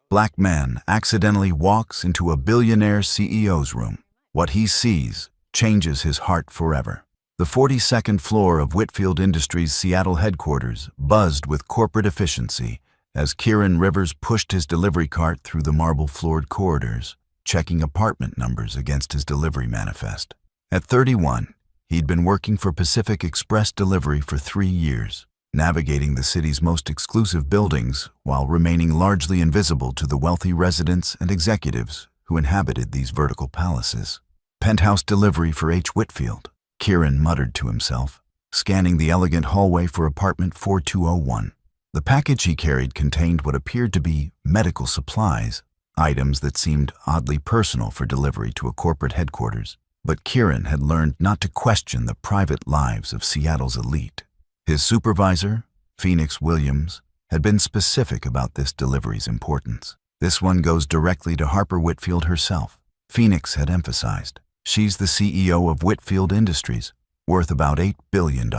Black man accidentally walks into a billionaire CEO's room. What he sees changes his heart forever. The 42nd floor of Whitfield Industries' Seattle headquarters buzzed with corporate efficiency as Kieran Rivers pushed his delivery cart through the marble-floored corridors, checking apartment numbers against his delivery manifest. At 31, he'd been working for Pacific Express Delivery for 3 years, navigating the city's most exclusive buildings while remaining largely invisible to the wealthy residents and executives who inhabited these vertical palaces. Penthouse delivery for H. Whitfield, Kieran muttered to himself, scanning the elegant hallway for apartment 4201. The package he carried contained what appeared to be medical supplies, items that seemed oddly personal for delivery to a corporate headquarters. But Kieran had learned not to question the private lives of Seattle's elite. His supervisor, Phoenix Williams, had been specific about this delivery's importance. This one goes directly to Harper Whitfield herself. Phoenix had emphasized. She's the CEO of Whitfield Industries, worth about $8 billion,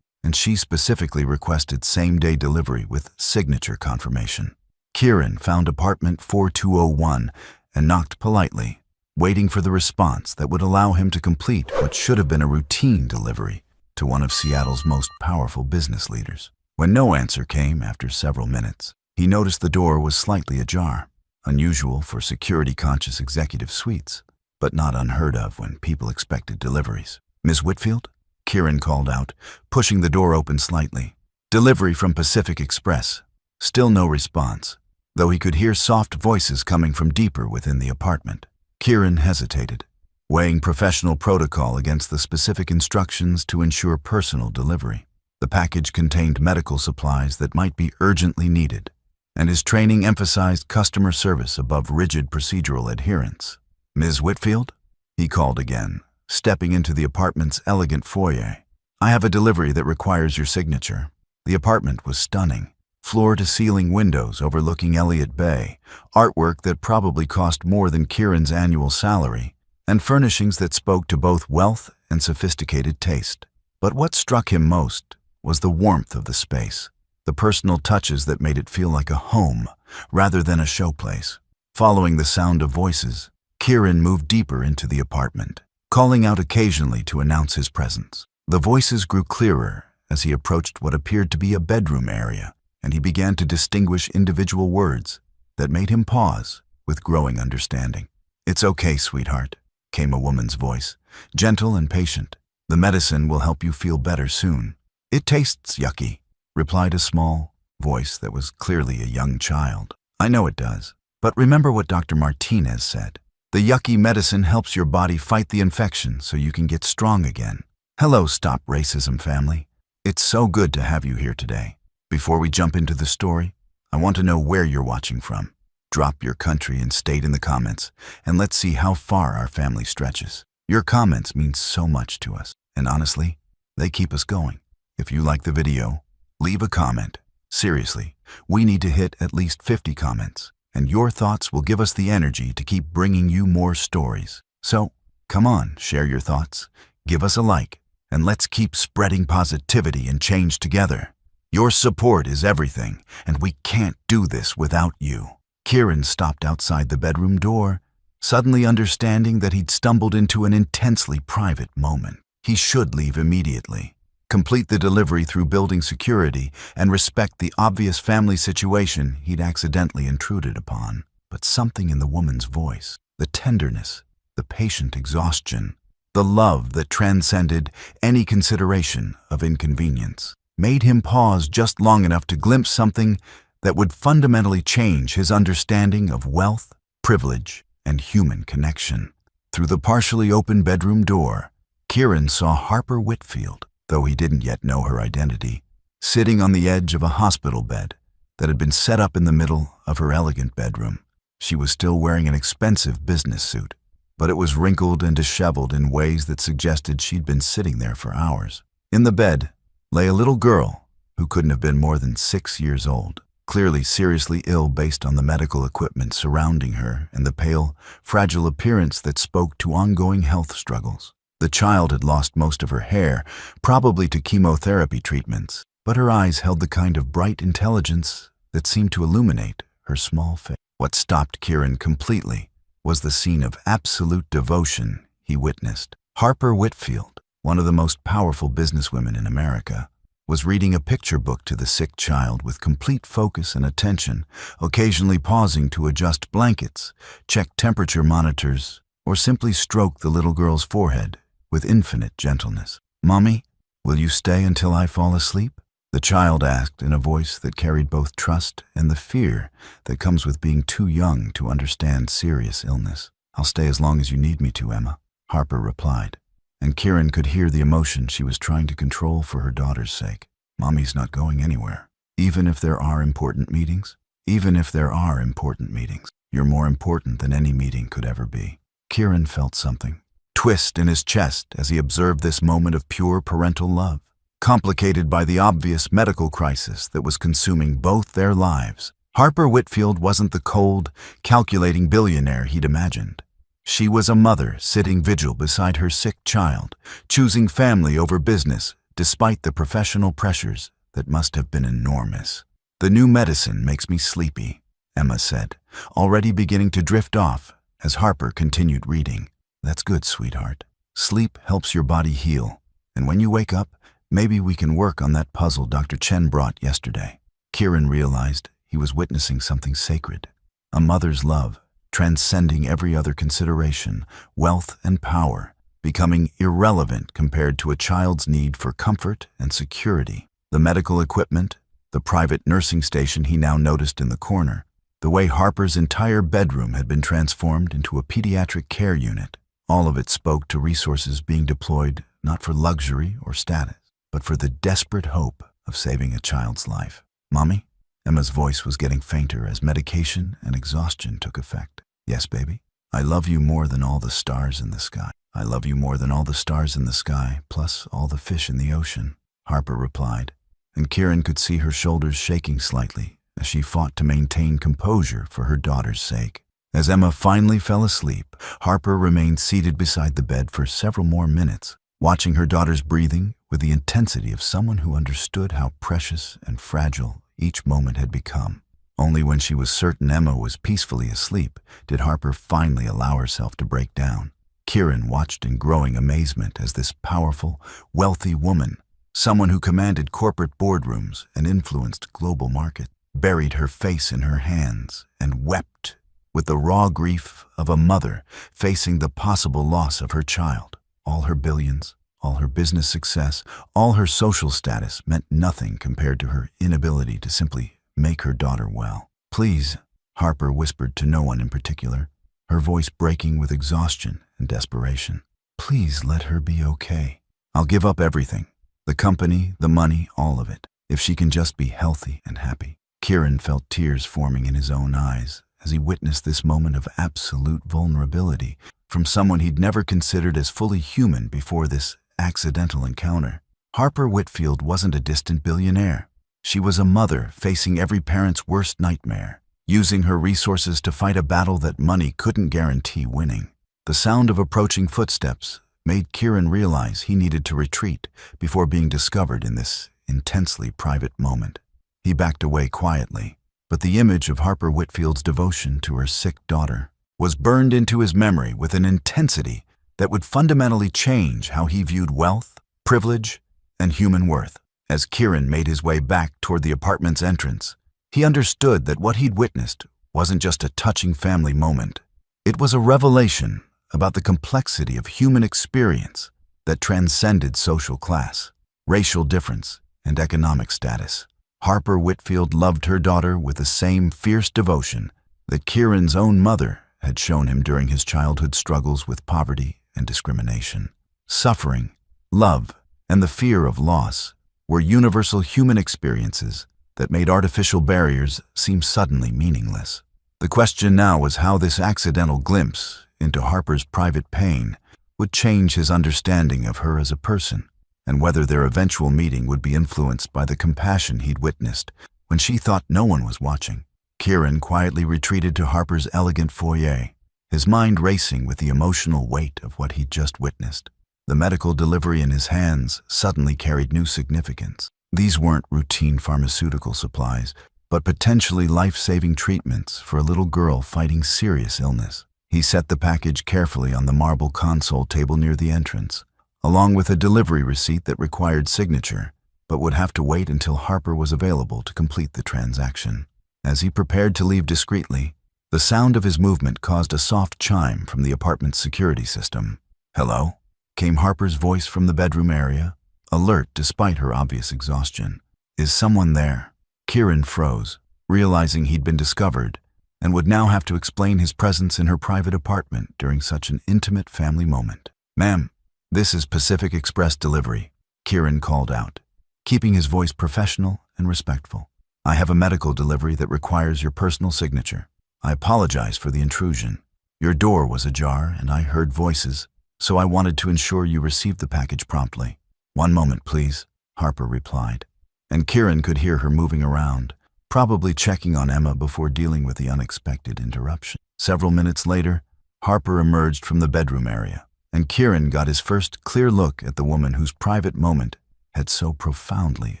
and she specifically requested same-day delivery with signature confirmation. Kieran found apartment 4201 and knocked politely, waiting for the response that would allow him to complete what should have been a routine delivery to one of Seattle's most powerful business leaders. When no answer came after several minutes, he noticed the door was slightly ajar, unusual for security-conscious executive suites, but not unheard of when people expected deliveries. "Ms. Whitfield?" Kieran called out, pushing the door open slightly. "Delivery from Pacific Express." Still no response, though he could hear soft voices coming from deeper within the apartment. Kieran hesitated, weighing professional protocol against the specific instructions to ensure personal delivery. The package contained medical supplies that might be urgently needed, and his training emphasized customer service above rigid procedural adherence. "Ms. Whitfield?" he called again, stepping into the apartment's elegant foyer. "I have a delivery that requires your signature." The apartment was stunning. Floor-to-ceiling windows overlooking Elliott Bay, artwork that probably cost more than Kieran's annual salary, and furnishings that spoke to both wealth and sophisticated taste. But what struck him most was the warmth of the space, the personal touches that made it feel like a home rather than a showplace. Following the sound of voices, Kieran moved deeper into the apartment, calling out occasionally to announce his presence. The voices grew clearer as he approached what appeared to be a bedroom area, and he began to distinguish individual words that made him pause with growing understanding. "It's okay, sweetheart," came a woman's voice, gentle and patient. "The medicine will help you feel better soon." "It tastes yucky," replied a small voice that was clearly a young child. "I know it does, but remember what Dr. Martinez said. The yucky medicine helps your body fight the infection so you can get strong again." "Hello, Stop Racism family. It's so good to have you here today. Before we jump into the story, I want to know where you're watching from. Drop your country and state in the comments, and let's see how far our family stretches. Your comments mean so much to us, and honestly, they keep us going. If you like the video, leave a comment. Seriously, we need to hit at least 50 comments, and your thoughts will give us the energy to keep bringing you more stories. So, come on, share your thoughts, give us a like, and let's keep spreading positivity and change together. Your support is everything, and we can't do this without you." Kieran stopped outside the bedroom door, suddenly understanding that he'd stumbled into an intensely private moment. He should leave immediately, complete the delivery through building security, and respect the obvious family situation he'd accidentally intruded upon. But something in the woman's voice, the tenderness, the patient exhaustion, the love that transcended any consideration of inconvenience, made him pause just long enough to glimpse something that would fundamentally change his understanding of wealth, privilege, and human connection. Through the partially open bedroom door, Kieran saw Harper Whitfield, though he didn't yet know her identity, sitting on the edge of a hospital bed that had been set up in the middle of her elegant bedroom. She was still wearing an expensive business suit, but it was wrinkled and disheveled in ways that suggested she'd been sitting there for hours. In the bed lay a little girl who couldn't have been more than 6 years old, clearly seriously ill based on the medical equipment surrounding her and the pale, fragile appearance that spoke to ongoing health struggles. The child had lost most of her hair, probably to chemotherapy treatments, but her eyes held the kind of bright intelligence that seemed to illuminate her small face. What stopped Kieran completely was the scene of absolute devotion he witnessed. Harper Whitfield, one of the most powerful businesswomen in America, was reading a picture book to the sick child with complete focus and attention, occasionally pausing to adjust blankets, check temperature monitors, or simply stroke the little girl's forehead with infinite gentleness. "Mommy, will you stay until I fall asleep?" the child asked in a voice that carried both trust and the fear that comes with being too young to understand serious illness. "I'll stay as long as you need me to, Emma," Harper replied, and Kieran could hear the emotion she was trying to control for her daughter's sake. "Mommy's not going anywhere. Even if there are important meetings? Even if there are important meetings. You're more important than any meeting could ever be." Kieran felt something twist in his chest as he observed this moment of pure parental love, complicated by the obvious medical crisis that was consuming both their lives. Harper Whitfield wasn't the cold, calculating billionaire he'd imagined. She was a mother sitting vigil beside her sick child, choosing family over business despite the professional pressures that must have been enormous. "The new medicine makes me sleepy," Emma said, already beginning to drift off as Harper continued reading. "That's good, sweetheart. Sleep helps your body heal, and when you wake up, maybe we can work on that puzzle Dr. Chen brought yesterday." Kieran realized he was witnessing something sacred, a mother's love, transcending every other consideration, wealth and power, becoming irrelevant compared to a child's need for comfort and security. The medical equipment, the private nursing station he now noticed in the corner, the way Harper's entire bedroom had been transformed into a pediatric care unit, all of it spoke to resources being deployed not for luxury or status, but for the desperate hope of saving a child's life. "Mommy?" Emma's voice was getting fainter as medication and exhaustion took effect. "Yes, baby? I love you more than all the stars in the sky. I love you more than all the stars in the sky, plus all the fish in the ocean," Harper replied, and Kieran could see her shoulders shaking slightly as she fought to maintain composure for her daughter's sake. As Emma finally fell asleep, Harper remained seated beside the bed for several more minutes, watching her daughter's breathing with the intensity of someone who understood how precious and fragile each moment had become. Only when she was certain Emma was peacefully asleep did Harper finally allow herself to break down. Kieran watched in growing amazement as this powerful, wealthy woman, someone who commanded corporate boardrooms and influenced global markets, buried her face in her hands and wept with the raw grief of a mother facing the possible loss of her child. All her billions, all her business success, all her social status meant nothing compared to her inability to simply make her daughter well. "Please," Harper whispered to no one in particular, her voice breaking with exhaustion and desperation. "Please let her be okay. I'll give up everything. The company, the money, all of it. If she can just be healthy and happy." Kieran felt tears forming in his own eyes as he witnessed this moment of absolute vulnerability from someone he'd never considered as fully human before this accidental encounter. Harper Whitfield wasn't a distant billionaire. She was a mother facing every parent's worst nightmare, using her resources to fight a battle that money couldn't guarantee winning. The sound of approaching footsteps made Kieran realize he needed to retreat before being discovered in this intensely private moment. He backed away quietly, but the image of Harper Whitfield's devotion to her sick daughter was burned into his memory with an intensity that would fundamentally change how he viewed wealth, privilege, and human worth. As Kieran made his way back toward the apartment's entrance, he understood that what he'd witnessed wasn't just a touching family moment. It was a revelation about the complexity of human experience that transcended social class, racial difference, and economic status. Harper Whitfield loved her daughter with the same fierce devotion that Kieran's own mother had shown him during his childhood struggles with poverty and discrimination. Suffering, love, and the fear of loss were universal human experiences that made artificial barriers seem suddenly meaningless. The question now was how this accidental glimpse into Harper's private pain would change his understanding of her as a person, and whether their eventual meeting would be influenced by the compassion he'd witnessed when she thought no one was watching. Kieran quietly retreated to Harper's elegant foyer, his mind racing with the emotional weight of what he'd just witnessed. The medical delivery in his hands suddenly carried new significance. These weren't routine pharmaceutical supplies. but potentially life-saving treatments for a little girl fighting serious illness. He set the package carefully on the marble console table near the entrance, along with a delivery receipt that required signature, but would have to wait until Harper was available to complete the transaction. As he prepared to leave discreetly, the sound of his movement caused a soft chime from the apartment's security system. "Hello?" came Harper's voice from the bedroom area, alert despite her obvious exhaustion. "Is someone there?" Kieran froze, realizing he'd been discovered, and would now have to explain his presence in her private apartment during such an intimate family moment. "Ma'am, this is Pacific Express Delivery," Kieran called out, keeping his voice professional and respectful. "I have a medical delivery that requires your personal signature. I apologize for the intrusion. Your door was ajar and I heard voices, so I wanted to ensure you received the package promptly." "One moment, please," Harper replied, and Kieran could hear her moving around, probably checking on Emma before dealing with the unexpected interruption. Several minutes later, Harper emerged from the bedroom area, and Kieran got his first clear look at the woman whose private moment had so profoundly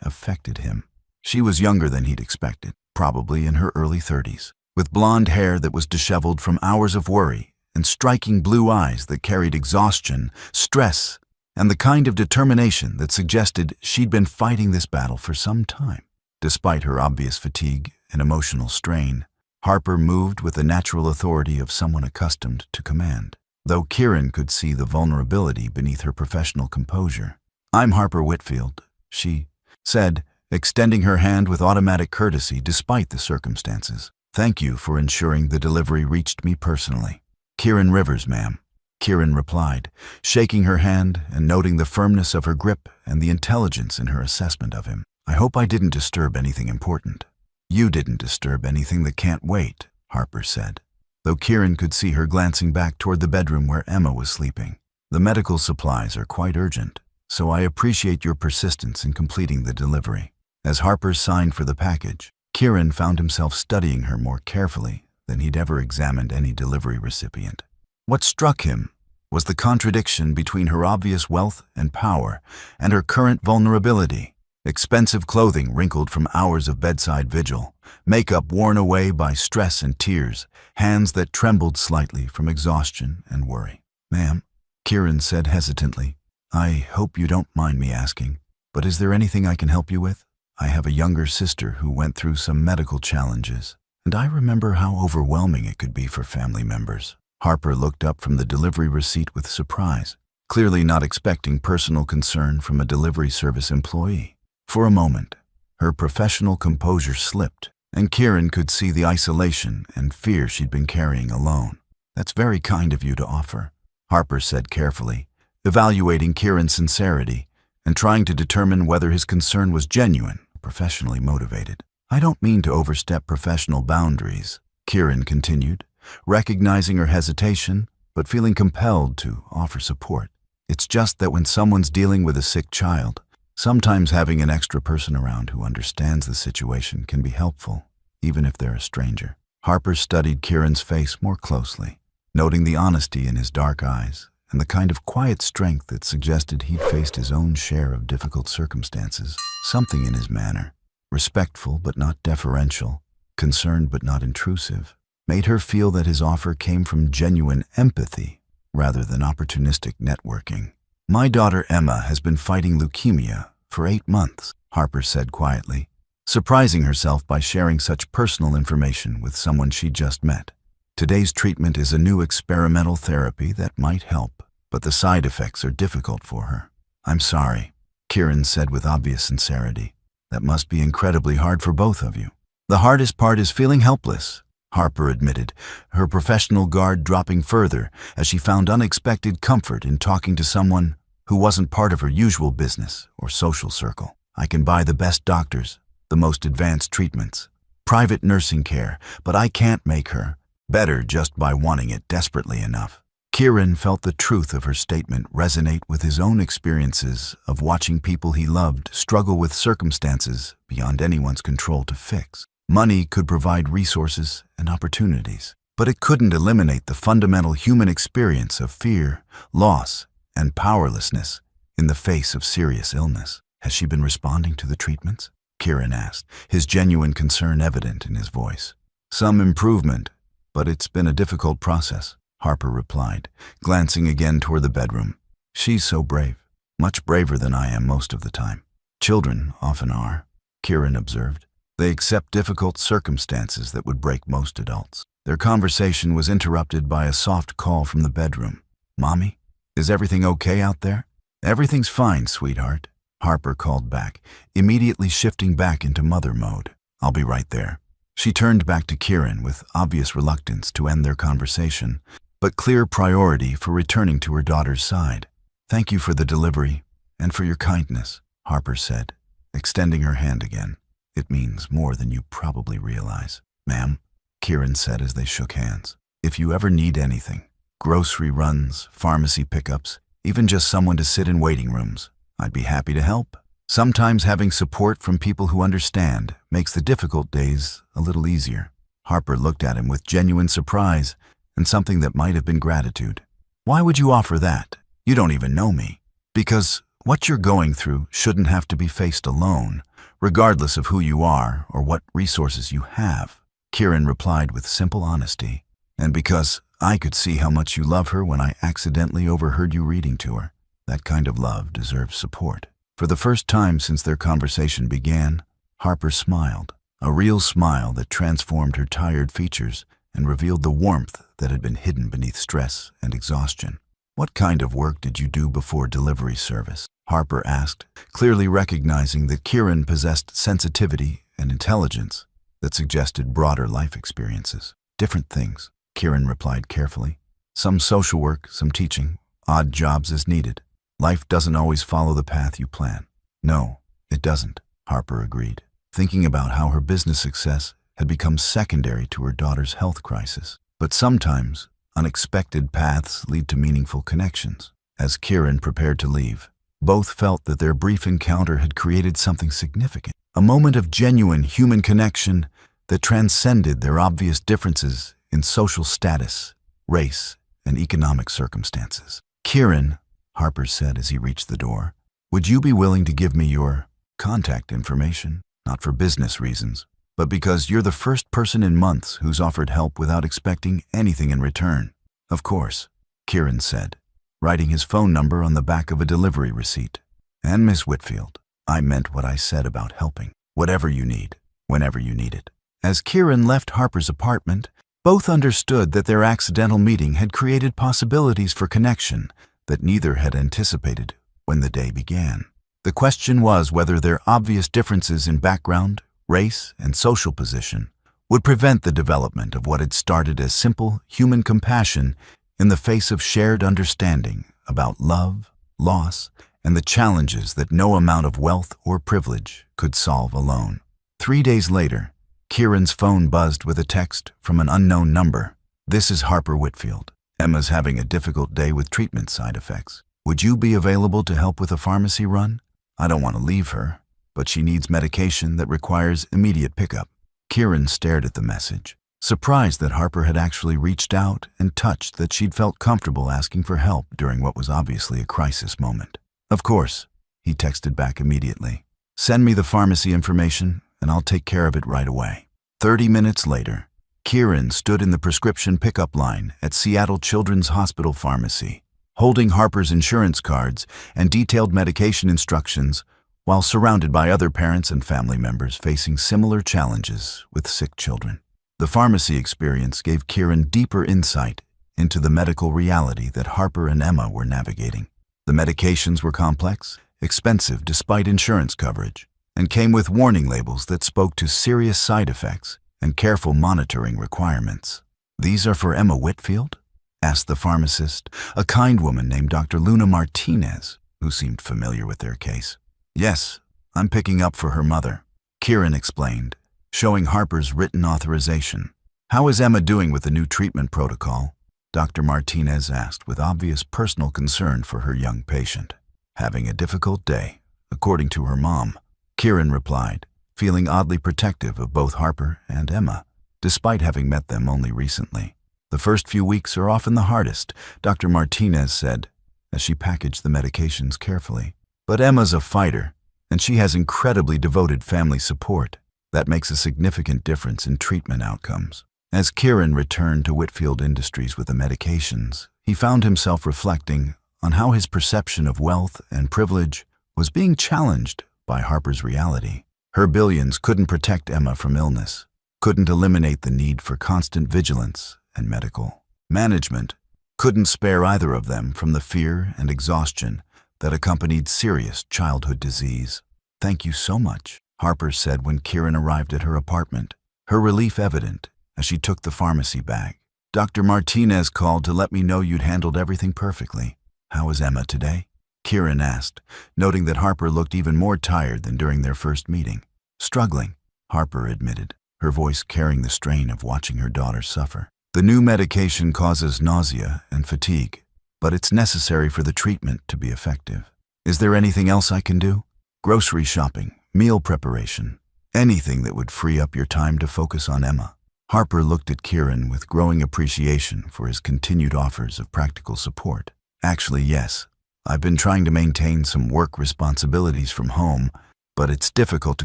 affected him. She was younger than he'd expected, probably in her early 30s, with blonde hair that was disheveled from hours of worry and striking blue eyes that carried exhaustion, stress, and the kind of determination that suggested she'd been fighting this battle for some time. Despite her obvious fatigue and emotional strain, Harper moved with the natural authority of someone accustomed to command, though Kieran could see the vulnerability beneath her professional composure. "I'm Harper Whitfield," she said, extending her hand with automatic courtesy despite the circumstances. "Thank you for ensuring the delivery reached me personally." "Kieran Rivers, ma'am," Kieran replied, shaking her hand and noting the firmness of her grip and the intelligence in her assessment of him. "I hope I didn't disturb anything important." "You didn't disturb anything that can't wait," Harper said, though Kieran could see her glancing back toward the bedroom where Emma was sleeping. "The medical supplies are quite urgent, so I appreciate your persistence in completing the delivery." As Harper signed for the package, Kieran found himself studying her more carefully than he'd ever examined any delivery recipient. What struck him was the contradiction between her obvious wealth and power and her current vulnerability. Expensive clothing wrinkled from hours of bedside vigil, makeup worn away by stress and tears, hands that trembled slightly from exhaustion and worry. "Ma'am," Kieran said hesitantly, "I hope you don't mind me asking, but is there anything I can help you with? I have a younger sister who went through some medical challenges, and I remember how overwhelming it could be for family members." Harper looked up from the delivery receipt with surprise, clearly not expecting personal concern from a delivery service employee. For a moment, her professional composure slipped, and Kieran could see the isolation and fear she'd been carrying alone. "That's very kind of you to offer," Harper said carefully, evaluating Kieran's sincerity and trying to determine whether his concern was genuine, professionally motivated. "I don't mean to overstep professional boundaries," Kieran continued, recognizing her hesitation, but feeling compelled to offer support. "It's just that when someone's dealing with a sick child, sometimes having an extra person around who understands the situation can be helpful, even if they're a stranger." Harper studied Kieran's face more closely, noting the honesty in his dark eyes and the kind of quiet strength that suggested he'd faced his own share of difficult circumstances. Something in his manner, respectful but not deferential, concerned but not intrusive, made her feel that his offer came from genuine empathy rather than opportunistic networking. "My daughter Emma has been fighting leukemia for 8 months, Harper said quietly, surprising herself by sharing such personal information with someone she'd just met. "Today's treatment is a new experimental therapy that might help, but the side effects are difficult for her." "I'm sorry," Kieran said with obvious sincerity. "That must be incredibly hard for both of you." "The hardest part is feeling helpless," Harper admitted, her professional guard dropping further as she found unexpected comfort in talking to someone who wasn't part of her usual business or social circle. "I can buy the best doctors, the most advanced treatments, private nursing care, but I can't make her better just by wanting it desperately enough." Kieran felt the truth of her statement resonate with his own experiences of watching people he loved struggle with circumstances beyond anyone's control to fix. Money could provide resources and opportunities, but it couldn't eliminate the fundamental human experience of fear, loss, and powerlessness in the face of serious illness. "Has she been responding to the treatments?" Kieran asked, his genuine concern evident in his voice. Some improvement, but it's been a difficult process, Harper replied, glancing again toward the bedroom. She's so brave, much braver than I am most of the time. Children often are, Kieran observed. They accept difficult circumstances that would break most adults. Their conversation was interrupted by a soft call from the bedroom. Mommy, is everything okay out there? Everything's fine, sweetheart, Harper called back, immediately shifting back into mother mode. I'll be right there. She turned back to Kieran with obvious reluctance to end their conversation, but clear priority for returning to her daughter's side. Thank you for the delivery and for your kindness, Harper said, extending her hand again. It means more than you probably realize. Ma'am, Kieran said as they shook hands. If you ever need anything, grocery runs, pharmacy pickups, even just someone to sit in waiting rooms, I'd be happy to help. Sometimes having support from people who understand makes the difficult days a little easier. Harper looked at him with genuine surprise and something that might have been gratitude. Why would you offer that? You don't even know me. Because what you're going through shouldn't have to be faced alone, regardless of who you are or what resources you have, Kieran replied with simple honesty. And because I could see how much you love her when I accidentally overheard you reading to her. That kind of love deserves support. For the first time since their conversation began, Harper smiled, a real smile that transformed her tired features and revealed the warmth that had been hidden beneath stress and exhaustion. What kind of work did you do before delivery service? Harper asked, clearly recognizing that Kieran possessed sensitivity and intelligence that suggested broader life experiences. Different things, Kieran replied carefully. Some social work, some teaching, odd jobs as needed. Life doesn't always follow the path you plan. No, it doesn't, Harper agreed, thinking about how her business success had become secondary to her daughter's health crisis. But sometimes, unexpected paths lead to meaningful connections. As Kieran prepared to leave, both felt that their brief encounter had created something significant, a moment of genuine human connection that transcended their obvious differences in social status, race, and economic circumstances. Kieran, Harper said as he reached the door, would you be willing to give me your contact information? Not for business reasons, but because you're the first person in months who's offered help without expecting anything in return. Of course, Kieran said, writing his phone number on the back of a delivery receipt. And Miss Whitfield, I meant what I said about helping. Whatever you need, whenever you need it. As Kieran left Harper's apartment, both understood that their accidental meeting had created possibilities for connection that neither had anticipated when the day began. The question was whether their obvious differences in background, race, and social position would prevent the development of what had started as simple human compassion in the face of shared understanding about love, loss, and the challenges that no amount of wealth or privilege could solve alone. 3 days later, Kieran's phone buzzed with a text from an unknown number. This is Harper Whitfield. Emma's having a difficult day with treatment side effects. Would you be available to help with a pharmacy run? I don't want to leave her, but she needs medication that requires immediate pickup. Kieran stared at the message, surprised that Harper had actually reached out and touched that she'd felt comfortable asking for help during what was obviously a crisis moment. Of course, he texted back immediately. Send me the pharmacy information and I'll take care of it right away. 30 minutes later, Kieran stood in the prescription pickup line at Seattle Children's Hospital Pharmacy, holding Harper's insurance cards and detailed medication instructions while surrounded by other parents and family members facing similar challenges with sick children. The pharmacy experience gave Kieran deeper insight into the medical reality that Harper and Emma were navigating. The medications were complex, expensive despite insurance coverage, and came with warning labels that spoke to serious side effects and careful monitoring requirements. These are for Emma Whitfield? Asked the pharmacist, a kind woman named Dr. Luna Martinez, who seemed familiar with their case. Yes, I'm picking up for her mother, Kieran explained, showing Harper's written authorization. How is Emma doing with the new treatment protocol? Dr. Martinez asked with obvious personal concern for her young patient. Having a difficult day, according to her mom, Kieran replied, feeling oddly protective of both Harper and Emma, despite having met them only recently. The first few weeks are often the hardest, Dr. Martinez said, as she packaged the medications carefully. But Emma's a fighter, and she has incredibly devoted family support. That makes a significant difference in treatment outcomes. As Kieran returned to Whitfield Industries with the medications, he found himself reflecting on how his perception of wealth and privilege was being challenged by Harper's reality. Her billions couldn't protect Emma from illness, couldn't eliminate the need for constant vigilance and medical management, couldn't spare either of them from the fear and exhaustion that accompanied serious childhood disease. "Thank you so much," Harper said when Kieran arrived at her apartment, her relief evident as she took the pharmacy bag. "Dr. Martinez called to let me know you'd handled everything perfectly. How is Emma today?" Kieran asked, noting that Harper looked even more tired than during their first meeting. "Struggling," Harper admitted, her voice carrying the strain of watching her daughter suffer. "The new medication causes nausea and fatigue, but it's necessary for the treatment to be effective. Is there anything else I can do? Grocery shopping, meal preparation, anything that would free up your time to focus on Emma?" Harper looked at Kieran with growing appreciation for his continued offers of practical support. "Actually, yes. I've been trying to maintain some work responsibilities from home, but it's difficult to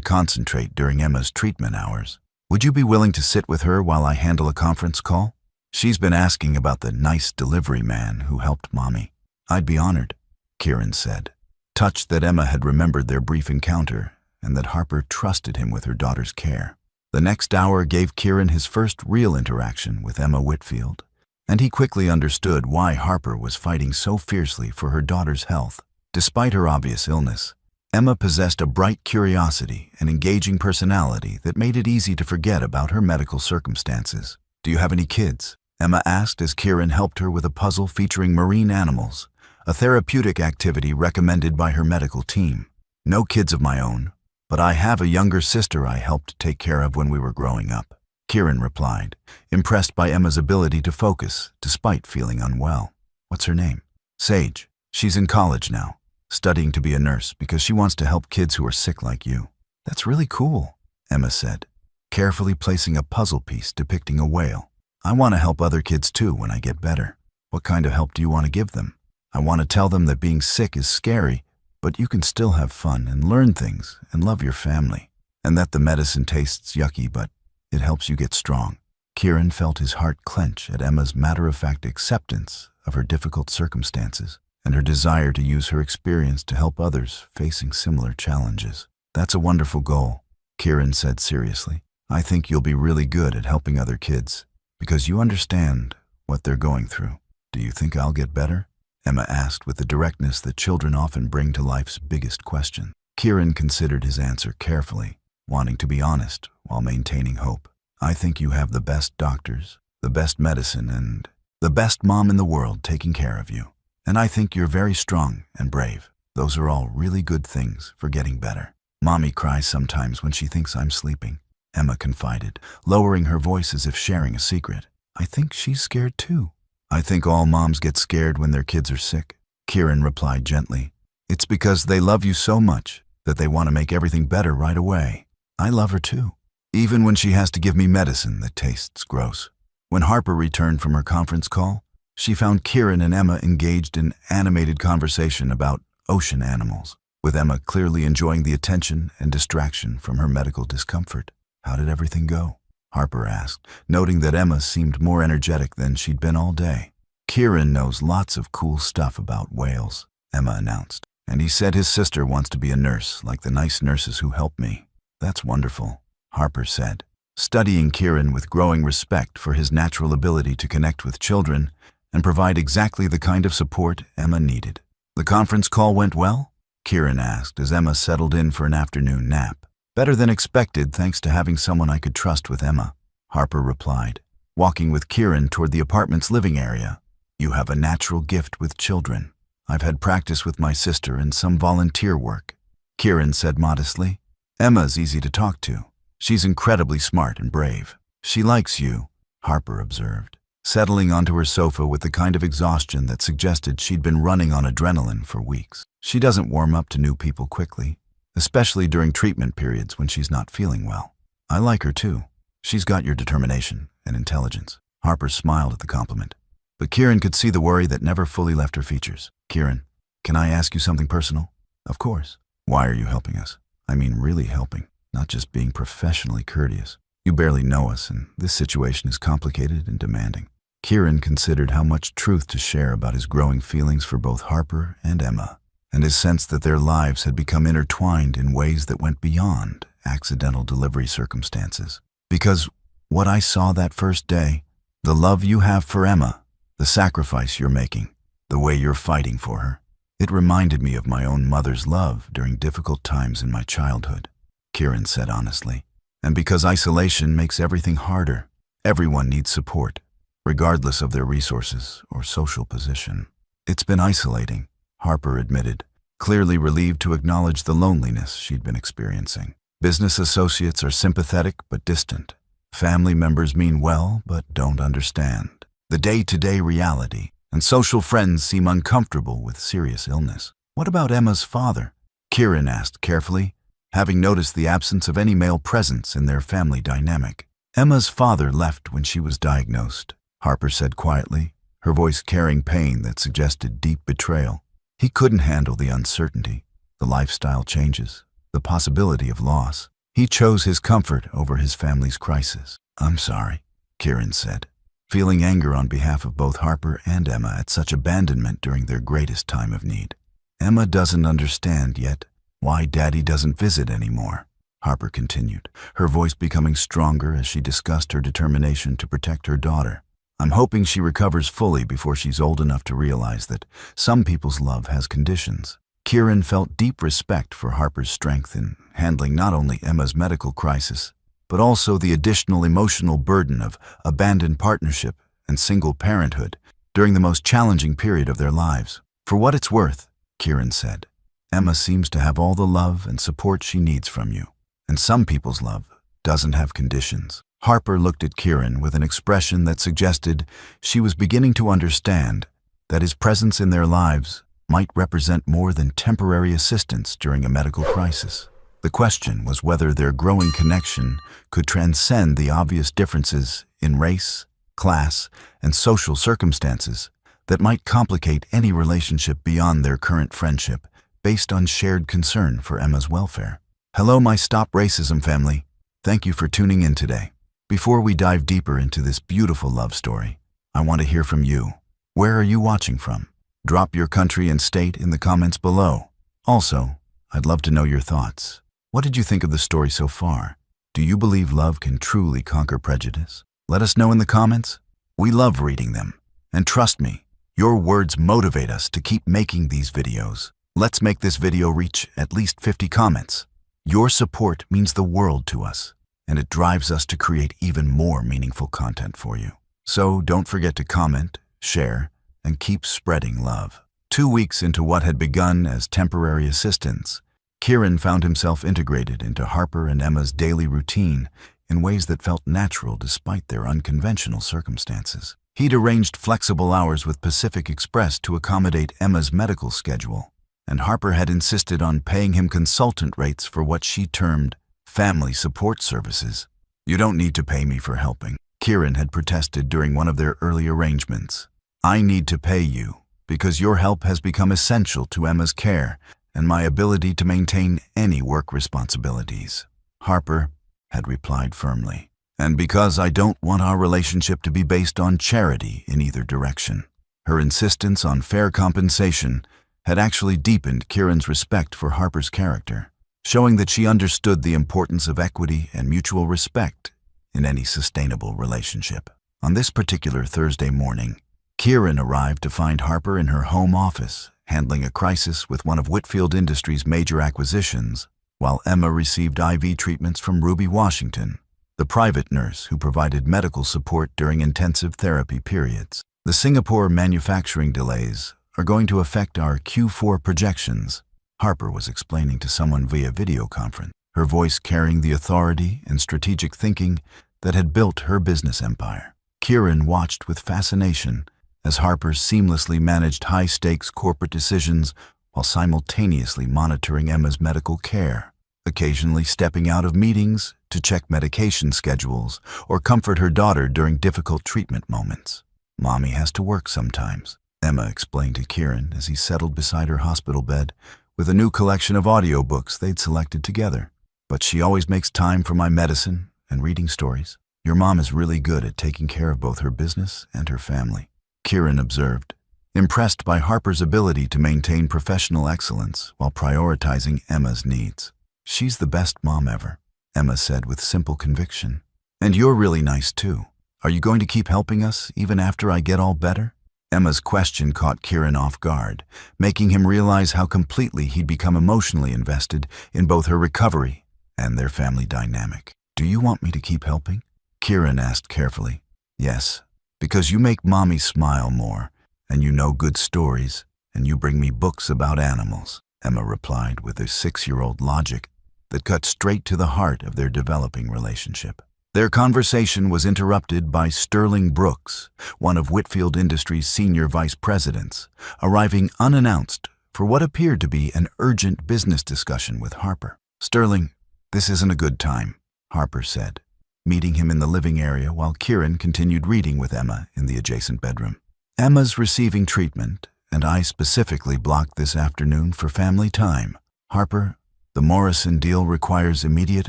concentrate during Emma's treatment hours. Would you be willing to sit with her while I handle a conference call? She's been asking about the nice delivery man who helped Mommy." "I'd be honored," Kieran said, touched that Emma had remembered their brief encounter and that Harper trusted him with her daughter's care. The next hour gave Kieran his first real interaction with Emma Whitfield, and he quickly understood why Harper was fighting so fiercely for her daughter's health. Despite her obvious illness, Emma possessed a bright curiosity and engaging personality that made it easy to forget about her medical circumstances. "Do you have any kids?" Emma asked as Kieran helped her with a puzzle featuring marine animals, a therapeutic activity recommended by her medical team. "No kids of my own, but I have a younger sister I helped take care of when we were growing up," Kieran replied, impressed by Emma's ability to focus despite feeling unwell. "What's her name?" "Sage. She's in college now, studying to be a nurse because she wants to help kids who are sick like you." "That's really cool," Emma said, carefully placing a puzzle piece depicting a whale. "I want to help other kids too when I get better. What kind of help do you want to give them?" "I want to tell them that being sick is scary, but you can still have fun and learn things and love your family, and that the medicine tastes yucky, but it helps you get strong." Kieran felt his heart clench at Emma's matter-of-fact acceptance of her difficult circumstances and her desire to use her experience to help others facing similar challenges. "That's a wonderful goal," Kieran said seriously. "I think you'll be really good at helping other kids because you understand what they're going through." "Do you think I'll get better?" Emma asked with the directness that children often bring to life's biggest question. Kieran considered his answer carefully, wanting to be honest while maintaining hope. "I think you have the best doctors, the best medicine, and the best mom in the world taking care of you. And I think you're very strong and brave. Those are all really good things for getting better." "Mommy cries sometimes when she thinks I'm sleeping," Emma confided, lowering her voice as if sharing a secret. "I think she's scared too." "I think all moms get scared when their kids are sick," Kieran replied gently. "It's because they love you so much that they want to make everything better right away. I love her too, even when she has to give me medicine that tastes gross." When Harper returned from her conference call, she found Kieran and Emma engaged in animated conversation about ocean animals, with Emma clearly enjoying the attention and distraction from her medical discomfort. "How did everything go?" Harper asked, noting that Emma seemed more energetic than she'd been all day. "Kieran knows lots of cool stuff about whales," Emma announced, "and he said his sister wants to be a nurse like the nice nurses who help me." "That's wonderful," Harper said, studying Kieran with growing respect for his natural ability to connect with children and provide exactly the kind of support Emma needed. "The conference call went well?" Kieran asked as Emma settled in for an afternoon nap. "Better than expected, thanks to having someone I could trust with Emma," Harper replied, walking with Kieran toward the apartment's living area. "You have a natural gift with children. I've had practice with my sister and some volunteer work," Kieran said modestly. "Emma's easy to talk to. She's incredibly smart and brave." "She likes you," Harper observed, settling onto her sofa with the kind of exhaustion that suggested she'd been running on adrenaline for weeks. "She doesn't warm up to new people quickly, especially during treatment periods when she's not feeling well. I like her too. She's got your determination and intelligence." Harper smiled at the compliment, but Kieran could see the worry that never fully left her features. "Kieran, can I ask you something personal?" "Of course." Why are you helping us? I mean really helping, not just being professionally courteous. You barely know us, and this situation is complicated and demanding. Kieran considered how much truth to share about his growing feelings for both Harper and Emma, and his sense that their lives had become intertwined in ways that went beyond accidental delivery circumstances. Because what I saw that first day, the love you have for Emma, the sacrifice you're making, the way you're fighting for her, it reminded me of my own mother's love during difficult times in my childhood, Kieran said honestly. And because isolation makes everything harder, everyone needs support, regardless of their resources or social position. It's been isolating, Harper admitted, clearly relieved to acknowledge the loneliness she'd been experiencing. Business associates are sympathetic but distant. Family members mean well but don't understand the day-to-day reality, and social friends seem uncomfortable with serious illness. What about Emma's father? Kieran asked carefully, having noticed the absence of any male presence in their family dynamic. Emma's father left when she was diagnosed, Harper said quietly, her voice carrying pain that suggested deep betrayal. He couldn't handle the uncertainty, the lifestyle changes, the possibility of loss. He chose his comfort over his family's crisis. I'm sorry, Kieran said, feeling anger on behalf of both Harper and Emma at such abandonment during their greatest time of need. Emma doesn't understand yet why Daddy doesn't visit anymore, Harper continued, her voice becoming stronger as she discussed her determination to protect her daughter. I'm hoping she recovers fully before she's old enough to realize that some people's love has conditions. Kieran felt deep respect for Harper's strength in handling not only Emma's medical crisis, but also the additional emotional burden of abandoned partnership and single parenthood during the most challenging period of their lives. For what it's worth, Kieran said, Emma seems to have all the love and support she needs from you, and some people's love doesn't have conditions. Harper looked at Kieran with an expression that suggested she was beginning to understand that his presence in their lives might represent more than temporary assistance during a medical crisis. The question was whether their growing connection could transcend the obvious differences in race, class, and social circumstances that might complicate any relationship beyond their current friendship based on shared concern for Emma's welfare. Hello, my Stop Racism family. Thank you for tuning in today. Before we dive deeper into this beautiful love story, I want to hear from you. Where are you watching from? Drop your country and state in the comments below. Also, I'd love to know your thoughts. What did you think of the story so far? Do you believe love can truly conquer prejudice? Let us know in the comments. We love reading them. And trust me, your words motivate us to keep making these videos. Let's make this video reach at least 50 comments. Your support means the world to us, and it drives us to create even more meaningful content for you. So don't forget to comment, share, and keep spreading love. 2 weeks into what had begun as temporary assistance, Kieran found himself integrated into Harper and Emma's daily routine in ways that felt natural despite their unconventional circumstances. He'd arranged flexible hours with Pacific Express to accommodate Emma's medical schedule, and Harper had insisted on paying him consultant rates for what she termed family support services. You don't need to pay me for helping, Kieran had protested during one of their early arrangements. I need to pay you because your help has become essential to Emma's care and my ability to maintain any work responsibilities, Harper had replied firmly. And because I don't want our relationship to be based on charity in either direction. Her insistence on fair compensation had actually deepened Kieran's respect for Harper's character, showing that she understood the importance of equity and mutual respect in any sustainable relationship. On this particular Thursday morning, Kieran arrived to find Harper in her home office, handling a crisis with one of Whitfield Industries' major acquisitions, while Emma received IV treatments from Ruby Washington, the private nurse who provided medical support during intensive therapy periods. The Singapore manufacturing delays are going to affect our Q4 projections, Harper was explaining to someone via video conference, her voice carrying the authority and strategic thinking that had built her business empire. Kieran watched with fascination as Harper seamlessly managed high-stakes corporate decisions while simultaneously monitoring Emma's medical care, occasionally stepping out of meetings to check medication schedules or comfort her daughter during difficult treatment moments. Mommy has to work sometimes, Emma explained to Kieran as he settled beside her hospital bed with a new collection of audiobooks they'd selected together. But she always makes time for my medicine and reading stories. Your mom is really good at taking care of both her business and her family, Kieran observed, impressed by Harper's ability to maintain professional excellence while prioritizing Emma's needs. She's the best mom ever, Emma said with simple conviction. And you're really nice too. Are you going to keep helping us even after I get all better? Emma's question caught Kieran off guard, making him realize how completely he'd become emotionally invested in both her recovery and their family dynamic. Do you want me to keep helping? Kieran asked carefully. Yes, because you make mommy smile more, and you know good stories, and you bring me books about animals, Emma replied with a 6-year-old logic that cut straight to the heart of their developing relationship. Their conversation was interrupted by Sterling Brooks, one of Whitfield Industries' senior vice presidents, arriving unannounced for what appeared to be an urgent business discussion with Harper. Sterling, this isn't a good time, Harper said, meeting him in the living area while Kieran continued reading with Emma in the adjacent bedroom. Emma's receiving treatment, and I specifically blocked this afternoon for family time. Harper, the Morrison deal requires immediate